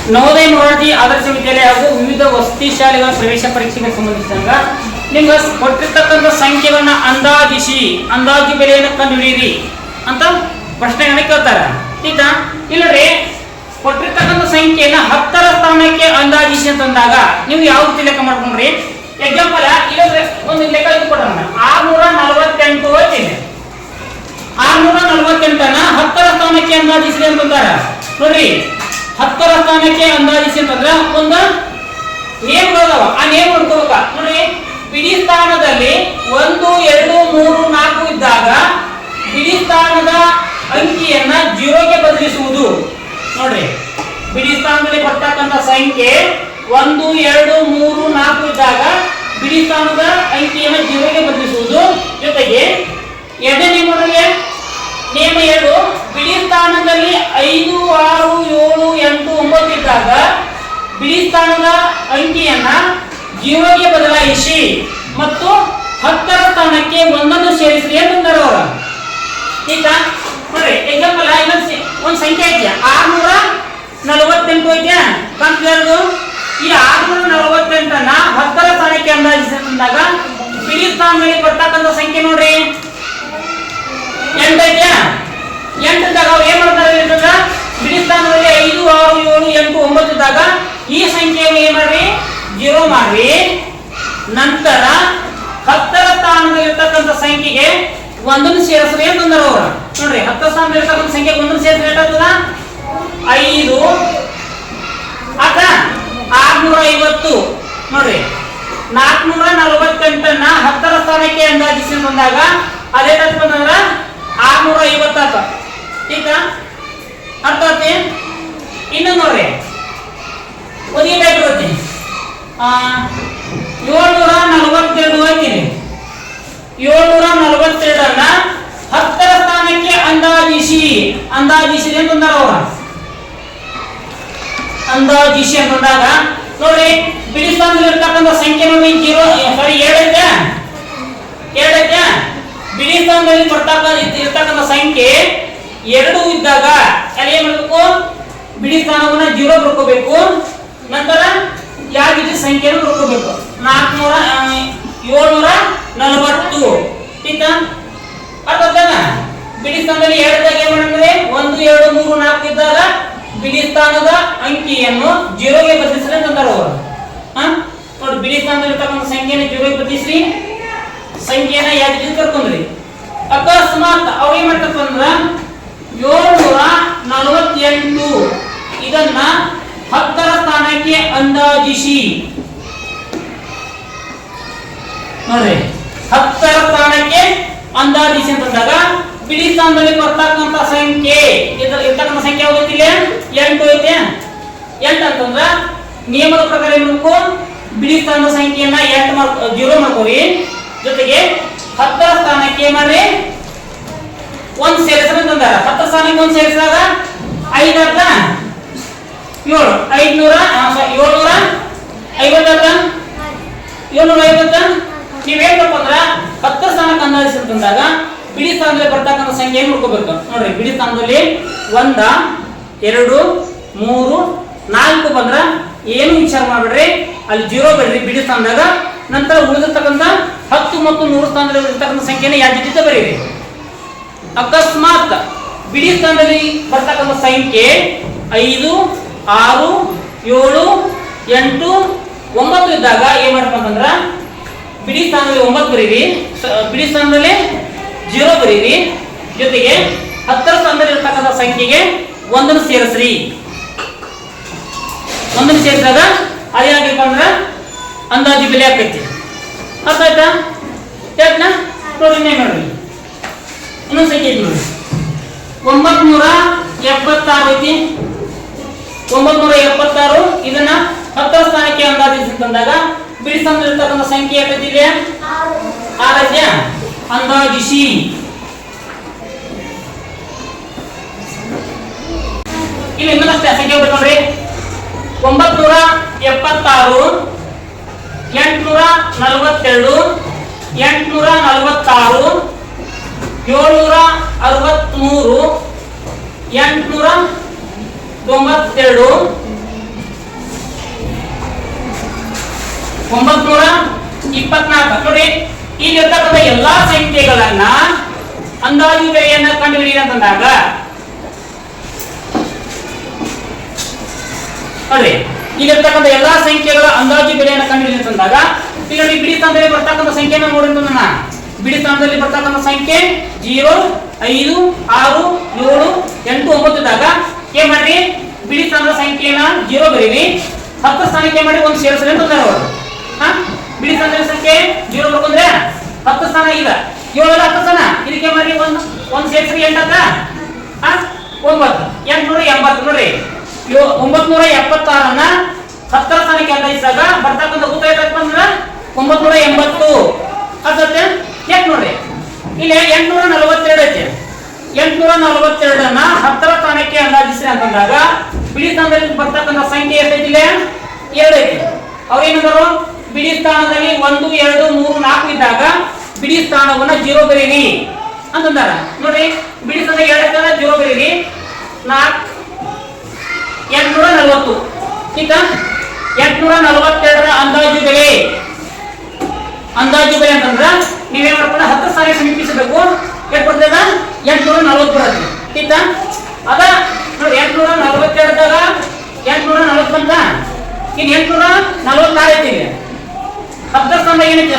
ನವೋದಯ ಮೊರಾರ್ಜಿ ಆದರ್ಶ ವಿದ್ಯಾಲಯ ಹಾಗೂ ವಿವಿಧ ವಸತಿ ಶಾಲೆಗಳ ಪ್ರವೇಶ ಪರೀಕ್ಷೆಗೆ ಸಂಬಂಧಿಸಿದಾಗ ನಿಮ್ಗೆ ಕೊಟ್ಟಿರ್ತಕ್ಕಂಥ ಸಂಖ್ಯೆಗಳನ್ನ ಅಂದಾಜು ಬೆಲೆಯನ್ನು ಕಂಡುಹಿಡಿಯಿರಿ ಅಂತ ಪ್ರಶ್ನೆಗಳನ್ನ ಕೇಳ್ತಾರೆ. ಈಗ ಇಲ್ಲರಿ ಕೊಟ್ಟಿರ್ತಕ್ಕಂಥ ಸಂಖ್ಯೆಯನ್ನ 10ರ ಸ್ಥಾನಕ್ಕೆ ಅಂದಾಜಿಸಿ ಅಂತಂದಾಗ ನೀವು ಯಾವ ರೀತಿ ಲೆಕ್ಕ ಮಾಡ್ಕೊಂಡ್ರಿ? ಎಕ್ಸಾಂಪಲ್ ಇಲ್ಲದ್ರೆ ಒಂದು ಲೆಕ್ಕ ಕೊಡೋಣ. 648 ಐತಿದೆ. 648 10ರ ಸ್ಥಾನಕ್ಕೆ ಅಂದಾಜಿಸಿ ಅಂತಂದಾರ ನೋಡ್ರಿ. 10ರ ಸ್ಥಾನಕ್ಕೆ ಅಂದಾಜಿಸಿ ಅಂತಂದ್ರೆ ಒಂದು ನೇಮಗಳದಾವ. ಆ ನೇಮ ನೋಡ್ಕೋಬೇಕ ನೋಡ್ರಿ. ಬಿಡಿ ಸ್ಥಾನದಲ್ಲಿ 1 2 3 4 ಇದ್ದಾಗ ಬಿಡಿ ಸ್ಥಾನದ ಅಂಕಿಯನ್ನ 0ಗೆ ಬದಲಿಸುವುದು ನೋಡ್ರಿ. ಬಿಡಿ ಸ್ಥಾನದಲ್ಲಿ ಬರ್ತಕ್ಕಂಥ ಸಂಖ್ಯೆ 1 2 3 4 ಇದ್ದಾಗ ಬಿಡಿ ಸ್ಥಾನದ ಅಂಕಿಯನ್ನ 0ಗೆ ಬದಲಿಸುವುದು. ಜೊತೆಗೆ ಎರಡನೇ ನಿಯಮ 2 ಬಿಡಿ ಸ್ಥಾನದಲ್ಲಿ 5 6 7 8 9 ಇದ್ದಾಗ ಬಿಡಿ ಸ್ಥಾನದ ಅಂಕಿಯನ್ನ 0ಗೆ ಬದಲಾಯಿಸಿ ಮತ್ತು 10ರ ಸ್ಥಾನಕ್ಕೆ ಒಂದನ್ನು ಸೇರಿಸಿ ಅಂತಂದಾರ ಅವರು. ಈಗ ನೋಡ್ರಿ ಎಕ್ಸಾಂಪಲ್ ಒಂದು ಸಂಖ್ಯೆ ಐತೆ 648 ಐತೆ ಕಂಪ್ಲೇರ್ದು. ಈ 648 10ರ ಸ್ಥಾನಕ್ಕೆ ಅಂದಾಜಿಸಿದಾಗ ಬಿಡಿ ಸ್ಥಾನದಲ್ಲಿ ಬರ್ತಕ್ಕಂಥ ಸಂಖ್ಯೆ ನೋಡ್ರಿ 8 ಐತೆ. 8 ಇದ್ದಾಗ ಅವ್ರು ಏನ್ ಮಾಡ್ತಾರೆ ಅಂತಂದ್ರೆ ಬಿಡಿ ಸ್ಥಾನದಲ್ಲಿ 5 6 7 8 9 ಇದ್ದಾಗ ಈ ಸಂಖ್ಯೆಯನ್ನು ಏನ್ ಮಾಡ್ರಿ 0 ಮಾಡ್ರಿ. ನಂತರ 10ರ ಸ್ಥಾನದಲ್ಲಿ ಇರ್ತಕ್ಕಂಥ ಸಂಖ್ಯೆಗೆ ಒಂದನ್ನು ಸೇರಿಸ್ರಿ ಅಂತಂದ್ರೆ ಅವರು ನೋಡ್ರಿ. 10ರ ಸ್ಥಾನದಲ್ಲಿ ಇರ್ತಕ್ಕಂಥ ಸಂಖ್ಯೆ ಒಂದನ್ನು ಸೇರಿಸ್ರಿ ಎಷ್ಟಾಗ್ತದ 5 ಆತ 650 ನೋಡ್ರಿ. 448 10ರ ಸ್ಥಾನಕ್ಕೆ ಅಂದಾಜಿಸಿ ಬಂದಾಗ ಅದೇನಾಗ್ತದೆ ಅಂತಂದ್ರೆ 650 ಆತ. ಈಗ ಅರ್ಥ ಆತಿ. ಇನ್ನು ನೋಡ್ರಿ ಒದಿಗೆ ಟೈಪ್ ಬರುತ್ತೆ 742 ಐತಿರಿ. 742 10ರ ಸ್ಥಾನಕ್ಕೆ ಅಂದಾಜಿಸಿ ಅಂತಂದಾರ ಅವ್ರ. ಅಂದಾಜಿಸಿ ಅಂತಂದಾಗ ನೋಡಿ ಬಿಡಿ ಸ್ಥಾನದಲ್ಲಿ ಇರ್ತಕ್ಕಂಥ ಸಂಖ್ಯೆ ನೋಡಿ 2 ಐತೆ. ಬಿಡಿ ಸ್ಥಾನದಲ್ಲಿ ಇರ್ತಕ್ಕಂಥ ಸಂಖ್ಯೆ 2 ಇದ್ದಾಗ ಅಲ್ಲಿ ಏನ್ ಮಾಡಬೇಕು? ಬಿಡಿ ಸ್ಥಾನವನ್ನ 0 ಬರ್ಕೋಬೇಕು. ನಂತರ ಯಾವ ರೀತಿ ಸಂಖ್ಯೆಯನ್ನು ಬರ್ಕೋಬೇಕು 740. ಈಗ ಅರ್ಥಾನ ಬಿಡಿ ಸ್ಥಾನದಲ್ಲಿ 2 ಇದ್ದಾಗ ಏನ್ ಮಾಡಿದ್ರೆ 1 2 3 4 ಇದ್ದಾಗ ಬಿಡಿ ಸ್ಥಾನದ ಅಂಕಿಯನ್ನು 0ಗೆ ಬದಲಿಸ್ರಿ ಅಂತಂದಾರ ಅವರು. ನೋಡಿ ಬಿಡಿ ಸ್ಥಾನದಲ್ಲಿ ಇರ್ತಕ್ಕಂಥ ಸಂಖ್ಯೆಯನ್ನು 0ಗೆ ಬದಲಿಸ್ರಿ, ಸಂಖ್ಯೆಯನ್ನ ಯಾವ ರೀತಿ ಕರ್ಕೊಂಡ್ರಿ. ಅಕಸ್ಮಾತ್ ಅವ್ರು ಏನ್ ಮಾಡ್ತಪ್ಪ ಅಂದ್ರ 748 ಇದನ್ನ 10ರ ಸ್ಥಾನಕ್ಕೆ ಅಂದಾಜಿಸಿ ನೋಡ್ರಿ. 10ರ ಸ್ಥಾನಕ್ಕೆ ಅಂದಾಜಿಸಿ ಅಂತಂದಾಗ ಬಿಡಿ ಸ್ಥಾನದಲ್ಲಿ ಬರ್ತಕ್ಕಂಥ ಸಂಖ್ಯೆ ಇರ್ತಕ್ಕಂಥ ಸಂಖ್ಯೆ ಯಾವ್ದೈತಿ 8 ಐತೆ. 8 ಅಂತಂದ್ರ ನಿಯಮದ ಪ್ರಕಾರ ಏನ್ ಮಾಡ್ಬೇಕು? ಬಿಡಿ ಸ್ಥಾನದ ಸಂಖ್ಯೆಯನ್ನ 0 ಮಾಡ್ಕೋರಿ. ಜೊತೆಗೆ 10ರ ಸ್ಥಾನಕ್ಕೆ ಮಾಡ್ರಿ 1 ಸೇರಿಸ್ರಿ ಅಂತಂದಾರ. 10ರ ಸ್ಥಾನಕ್ಕೆ 1 ಸೇರಿಸಿದಾಗ 5 ಆತ 7 750 ನೀವೇನಪ್ಪ ಅಂದ್ರ 10ರ ಸ್ಥಾನಕ್ಕೆ ಅಂದಾಜಿಸಿ ಅಂತಂದಾಗ ಬಿಡಿ ಸ್ಥಾನದಲ್ಲಿ ಬರ್ತಕ್ಕಂಥ ಸಂಖ್ಯೆ ಏನ್ ನೋಡ್ಕೋಬೇಕು ನೋಡ್ರಿ. ಬಿಡಿ ಸ್ಥಾನದಲ್ಲಿ 1 2 3 4 ಬಂದ್ರ ಏನು ವಿಚಾರ ಮಾಡ್ಬೇಡ್ರಿ, ಅಲ್ಲಿ 0 ಬಿಡ್ರಿ ಬಿಡಿ ಸ್ಥಾನದಾಗ. ನಂತರ ಉಳಿದಿರ್ತಕ್ಕಂಥ 10 ಮತ್ತು 100 ಸ್ಥಾನದಲ್ಲಿ ಇರ್ತಕ್ಕಂಥ ಸಂಖ್ಯೆನ ಯಾವ ರೀತಿ ಬರೀರಿ. ಅಕಸ್ಮಾತ್ ಬಿಡಿ ಸ್ಥಾನದಲ್ಲಿ ಬರ್ತಕ್ಕಂಥ ಸಂಖ್ಯೆ 5 6 7 8 9 ಇದ್ದಾಗ ಏನ್ ಮಾಡ್ಬೇಕು ಅಂತಂದ್ರ ಬಿಡಿ ಸ್ಥಾನದಲ್ಲಿ 9 ಬರೀರಿ, ಬಿಡಿ ಸ್ಥಾನದಲ್ಲಿ 0 ಬರೀರಿ. ಜೊತೆಗೆ 10ರ ಸ್ಥಾನದಲ್ಲಿ ಇರ್ತಕ್ಕಂಥ ಸಂಖ್ಯೆಗೆ 1 ಸೇರಿಸ್ರಿ. 1 ಸೇರಿಸಿದಾಗ ಅದೇನಾಗಿಪ್ಪ ಅಂದ್ರ ಅಂದಾಜು ಬೆಲೆ ಆಕೈತಿ. ಅರ್ಥ ಆಯ್ತಾ? ಯಾಕನ ನೋಡಿ ನೋಡ್ರಿ ಇನ್ನೊಂದು ಸಂಖ್ಯೆ ಐತಿ ನೋಡಿ 976 ಐತಿ. 976 ಇದನ್ನ 10ರ ಸ್ಥಾನಕ್ಕೆ ಅಂದಾಜಿಸಿ ತಂದಾಗ ಬಿಡಿ ಸ್ಥಾನದಲ್ಲಿ ಇರ್ತಕ್ಕಂಥ ಸಂಖ್ಯೆ ಎಷ್ಟೈತಿ? 6 ಐತಿ. ಅಂದಾಜಿಸಿ ಇಲ್ಲಿ ಇನ್ನೊಂದಷ್ಟೇ ಸಂಖ್ಯೆ ನೋಡ್ರಿ 976 842 846 763 892 924 ನೋಡಿ. ಇಲ್ಲಿರ್ತಕ್ಕಂಥ ಎಲ್ಲಾ ಸಂಖ್ಯೆಗಳನ್ನ ಅಂದಾಜು ಬೆಲೆಯನ್ನ ಕಂಡುಹಿಡಿಯಿರಿ ಅಂತಂದಾಗ ನೋಡಿ, ಇಲ್ಲಿರ್ತಕ್ಕಂಥ ಎಲ್ಲಾ ಸಂಖ್ಯೆಗಳ ಅಂದಾಜು ಬೆಲೆಯನ್ನು ಕಂಡುಹಿಡಿಯಿರಿ ಅಂತಂದಾಗ ಇಲ್ಲಿ ನೋಡಿ, ಬಿಡಿ ಸ್ಥಾನದಲ್ಲಿ ಬರ್ತಕ್ಕಂಥ ಸಂಖ್ಯೆನ ನೋಡಿ ಅಂತಂದ. ಬಿಡಿ ಸ್ಥಾನದಲ್ಲಿ ಬರ್ತಕ್ಕಂಥ ಸಂಖ್ಯೆ 0, 5, 6, 7, 8, 9 ಇದ್ದಾಗ ಏನ್ ಮಾಡ್ರಿ, ಬಿಡಿ ಸ್ಥಾನದ ಸಂಖ್ಯೆನ 0 ಬರೀರಿ, 10 ಸ್ಥಾನಕ್ಕೆ ಮಾಡಿ 1 ಸೇರಿಸ್ರಿ ಅಂತಂದ್ರೆ ಅವರು. ಬಿಡಿ ಸ್ಥಾನದ ಸಂಖ್ಯೆ 0 ಬರ್ಕೊಂಡ್ರೆ 10 ಸ್ಥಾನ ಈಗ 7 10 ಸ್ಥಾನ, ಇದಕ್ಕೆ ಮಾಡಿ 1 ಸೇರಿಸ್ರಿ 8 ಅಂತ 9 880 ನೋಡ್ರಿ. 976 10ರ ಸ್ಥಾನಕ್ಕೆ ಅಂದಾಜಿಸಿದಾಗ ಬರ್ತಕ್ಕಂಥ ಉತ್ತರ ಎಷ್ಟು ಅಂದ್ರೆ 980 ಅರ್ಥಾತ್ ಎಷ್ಟು ನೋಡ್ರಿ, ಇಲ್ಲಿ 842 ಐತೆ. 842 10ರ ಸ್ಥಾನಕ್ಕೆ ಅಂದಾಜಿಸ್ರಿ ಅಂತಂದಾಗ ಬಿಡಿ ಸ್ಥಾನದಲ್ಲಿ ಬರ್ತಕ್ಕಂಥ ಸಂಖ್ಯೆ ಎಷ್ಟೈತಿ, ಇಲ್ಲಿ 2 ಐತಿ. ಅವ್ರೇನಂದರು, ಬಿಡಿ ಸ್ಥಾನದಲ್ಲಿ 1 2 3 4 ಇದ್ದಾಗ ಬಿಡಿ ಸ್ಥಾನವನ್ನ 0 ಬರೀರಿ ಅಂತಂದಾರ. ನೋಡ್ರಿ, ಬಿಡಿ ಸ್ಥಾನ 2 0 ಬರೀರಿ. 840 ಈಗ 842ರ ಅಂದಾಜು ಬೆಲೆ ಅಂತಂದ್ರ ನೀವೇನ್ ಮಾಡ್ಕೊಂಡು 10 ಸ್ಥಾನಕ್ಕೆ ಸಮೀಪಿಸಬೇಕು. ಎಷ್ಟು ಬರ್ತದ, 840 ಬರುತ್ತೆ. ಈಗ ಅದ ನೋಡಿ, 842ದಾಗ 840 ಬಂತ, ಇನ್ನು 846 ಐತಿ. 10 ಸ್ಥಾನ ಏನೈತಿ,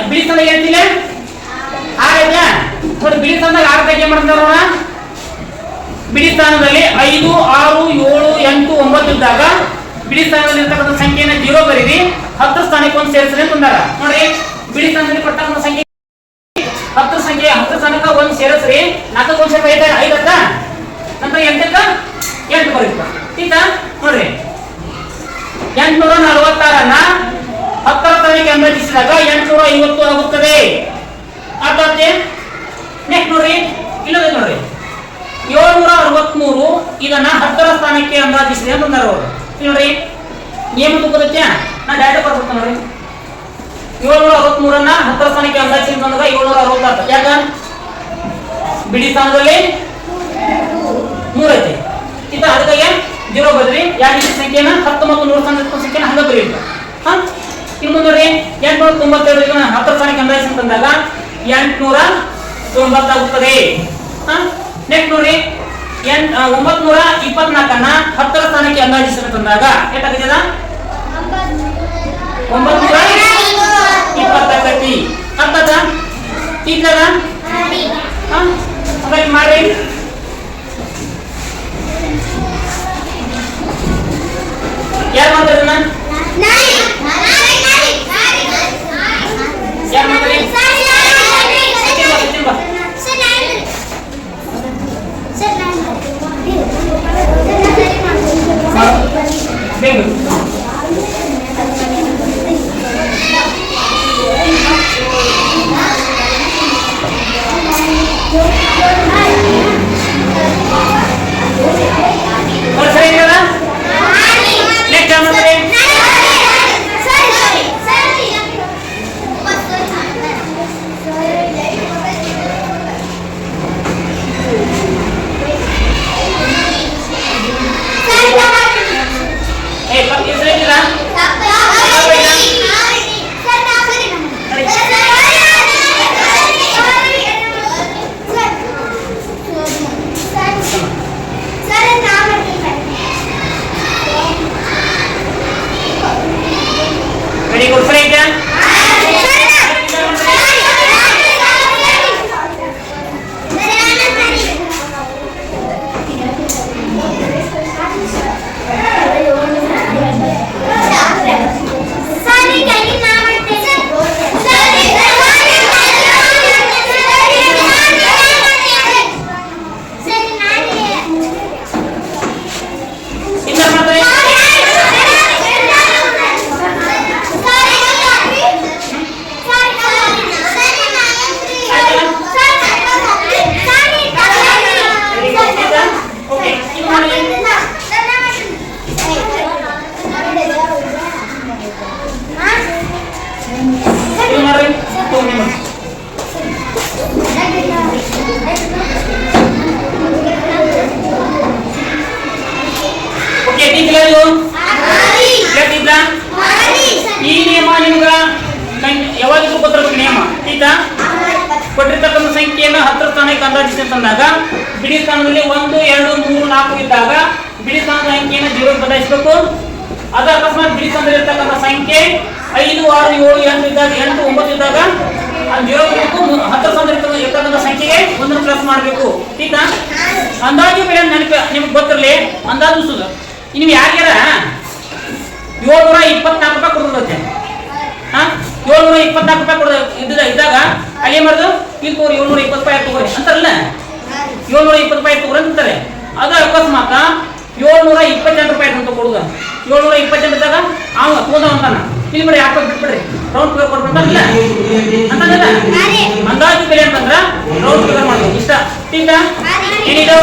ಬಿಡಿ ಸ್ಥಾನ ಏನೈತಿಲ್ಲ 6 ಐತೆ ನೋಡಿ. ಬಿಡಿ ಸ್ಥಾನದಾಗ 6 ಬಗ್ಗೆ ಮಾಡ್ತಾರ. ಬಿಡಿ ಸ್ಥಾನದಲ್ಲಿ 5 6 7 8 9 ಇದ್ದಾಗ ಬಿಡಿ ಸ್ಥಾನದಲ್ಲಿ ಇರ್ತಕ್ಕಂಥ ಸಂಖ್ಯೆನ 0 ಬರೀರಿ, 10 ಸ್ಥಾನಕ್ಕೆ 1 ಸೇರಿಸ್ರಿ ಅಂತಂದಾರ. ನೋಡಿ, ಬಿಡಿ ಸ್ಥಾನದಲ್ಲಿ ಬರ್ತಕ್ಕಂಥ ಸಂಖ್ಯೆ 10 ಸಂಖ್ಯೆ 10 ಸ್ಥಾನಕ್ಕೆ 1 ಸೇರಿಸ್ರಿ. 4ಕ್ಕೆ 1 ಸೇರಿಸಿ 5 ಅಂತ, ನಂತರ 8ಕ್ಕೆ 8 ಬರುತ್ತೆ. ಈಗ ನೋಡ್ರಿ, 846 10ರ ಸ್ಥಾನಕ್ಕೆ ಅಂದಾಜಿಸಿದಾಗ 850 ಆಗುತ್ತದೆ. ಅರ್ಥಾತ್ ನೆಕ್ಸ್ಟ್ ನೋಡ್ರಿ, ಇಲ್ಲದೆ ನೋಡ್ರಿ 763 ಇದನ್ನ 10ರ ಸ್ಥಾನಕ್ಕೆ ಅಂದಾಜಿಸಿದೆ ಅಂತಂದಾರ ಅವರು. ನೋಡ್ರಿ, ನಿಯಮ ತಗೋದಕ್ಕೆ ನಾ ಡೈರೆಕ್ಟ್ ಬರ್ಬಿಡ್ತೇನೆ ನೋಡ್ರಿ. 763 10ರ ಸ್ಥಾನಕ್ಕೆ ಅಂದಾಜಿಸಿ ಅಂತಂದಾಗ 760 ಯಾಕ, ಬಿಡಿ ಸ್ಥಾನದಲ್ಲಿ 3 ಐತಿ. ಈಗ ಅದಕ್ಕೆ 0 ಬದ್ರಿ. ಯಾವ ಸಂಖ್ಯೆನ 10 ಮತ್ತು 100 ಸ್ಥಾನದ ಸಂಖ್ಯೆನ ಹಂಗ ಬರೀ. ಇನ್ನು ನೋಡ್ರಿ, 892 ಇದನ್ನ 10ರ ಸ್ಥಾನಕ್ಕೆ ಅಂದಾಜಿಸಿ ಅಂತಂದಾಗ 890 ಆಗುತ್ತದೆ. ನೆಕ್ಸ್ಟ್ ನೋಡ್ರಿ, 924 10ರ ಸ್ಥಾನಕ್ಕೆ ಅಂದಾಜಿಸಿರ್ತಂದಾಗ ಎಷ್ಟಾಗ್ತದ, 920 ಆಕತಿ. ಅರ್ಥದ ಟೀಚರ್ ಹಾಗಾಗಿ ಮಾಡ್ರಿ. ಯಾರು ಮಾಡ್ತಾರೆ, ಯಾರು ಮಾಡ್ತಾರೆ? Ready, good friend? ಈ ನಿಯಮ ನಿಮಗೆ ಯಾವಾಗಿದ್ರು ಗೊತ್ತಿರಬೇಕು ನಿಯಮ. ಈಗ ಕೊಟ್ಟಿರ್ತಕ್ಕಂಥ ಸಂಖ್ಯೆಯನ್ನು 10ರ ಸ್ಥಾನಕ್ಕೆ ಅಂದಾಜಿಸಿ ಅಂತಂದಾಗ ಬಿಡಿ ಸ್ಥಾನದಲ್ಲಿ 1 2 3 4 ಇದ್ದಾಗ ಬಿಡಿ ಸ್ಥಾನದ ಅಂಕಿಯನ್ನು 0 ಬದಲಾಯಿಸಬೇಕು. ಅದ ಅಕಸ್ಮಾತ್ ಬಿಡಿ ಸ್ಥಾನದಲ್ಲಿ ಇರ್ತಕ್ಕಂಥ ಸಂಖ್ಯೆ 5 6 7 8 ಇದ್ದಾಗ 8 9 ಇದ್ದಾಗ ಅದು 0 ಬೇಕು. 10ರ ಸ್ಥಾನದಲ್ಲಿ ಇರ್ತಕ್ಕಂಥ ಸಂಖ್ಯೆಗೆ 1 ಪ್ಲಸ್ ಮಾಡಬೇಕು. ಈಗ ಅಂದಾಜು ಬೆಲೆ ನಿಮ್ಗೆ ಗೊತ್ತಿರಲಿ. ಅಂದಾಜು ಸುದ ನೀವು ಯಾರ್ಯಾರ 724 ರೂಪಾಯಿ ಕೊಡ್ತದೆ. 724 ರೂಪಾಯಿ ಕೊಡ ಇದ್ದಾಗ ಅಲ್ಲಿ ಏನ್ ಮಾಡುದು ಇಲ್ಲಿ ತೋರಿ 720 ರೂಪಾಯಿ ತಗೋರಿ ಅಂತಾರಲ್ಲ. 720 ರೂಪಾಯಿ ತಗೋರಿ ಅಂತಾರೆ. ಅದು ಅಕಸ್ಮಾತ್ 728 ರೂಪಾಯಿ ಅಂತ ಕೊಡುದು. 728 ಇದ್ದಾಗ ಅವ ತಗೊಂಡ ಅಂತಾನ ಇಲ್ಲಿ ಬಿಡಿ ಹಾಕೋದು ಬಿಟ್ಬಿಡ್ರಿ ರೌಂಡ್ ಫಿಗರ್ ಕೊಡ್ಬೇಕಲ್ಲ ಅಂತಂದ್ರೆ ಅಂದಾಜು ಬೆಲೆ ಅಂತಂದ್ರ ರೌಂಡ್ ಫಿಗರ್ ಮಾಡ್ಬೋದು ಇಷ್ಟ. ಈಗ ಏನಿದು